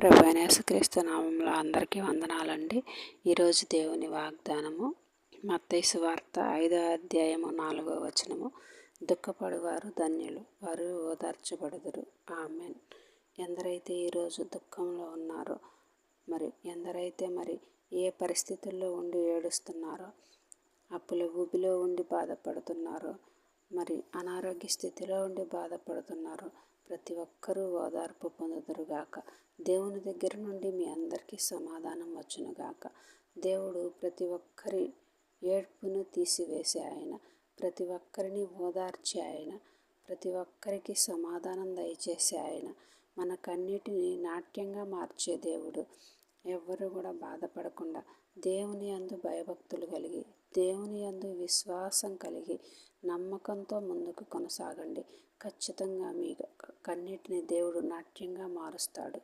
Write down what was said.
ప్రభు అయిన యేసుక్రీస్తు నామములో అందరికీ వందనాలండి. ఈరోజు దేవుని వాగ్దానము మత్తయి సువార్త 5వ అధ్యాయము 4వ వచనము. దుఃఖపడువారు ధన్యులు, వారు ఓదార్చబడుదురు. ఆమెన్. ఎందరైతే ఈరోజు దుఃఖంలో ఉన్నారో, ఎందరైతే ఏ పరిస్థితుల్లో ఉండి ఏడుస్తున్నారో, అప్పుల ఊబిలో ఉండి బాధపడుతున్నారో, అనారోగ్య స్థితిలో ఉండి బాధపడుతున్నారో, ప్రతి ఒక్కరూ ఓదార్పు పొందుదురుగాక. దేవుని దగ్గర నుండి మీ అందరికీ సమాధానం వచ్చునుగాక. దేవుడు ప్రతి ఒక్కరి ఏడ్పును తీసివేసే ఆయన, ప్రతి ఒక్కరిని ఓదార్చే ఆయన, ప్రతి ఒక్కరికి సమాధానం దయచేసే ఆయన, మన కన్నిటిని నాట్యంగా మార్చే దేవుడు. ఎవ్వరూ కూడా బాధపడకుండా దేవుని యందు భయభక్తులు కలిగి, దేవుని యందు విశ్వాసం కలిగి, నమ్మకంతో ముందుకు కొనసాగండి. ఖచ్చితంగా మీ కన్నిటిని దేవుడు నాట్యంగా మారుస్తాడు.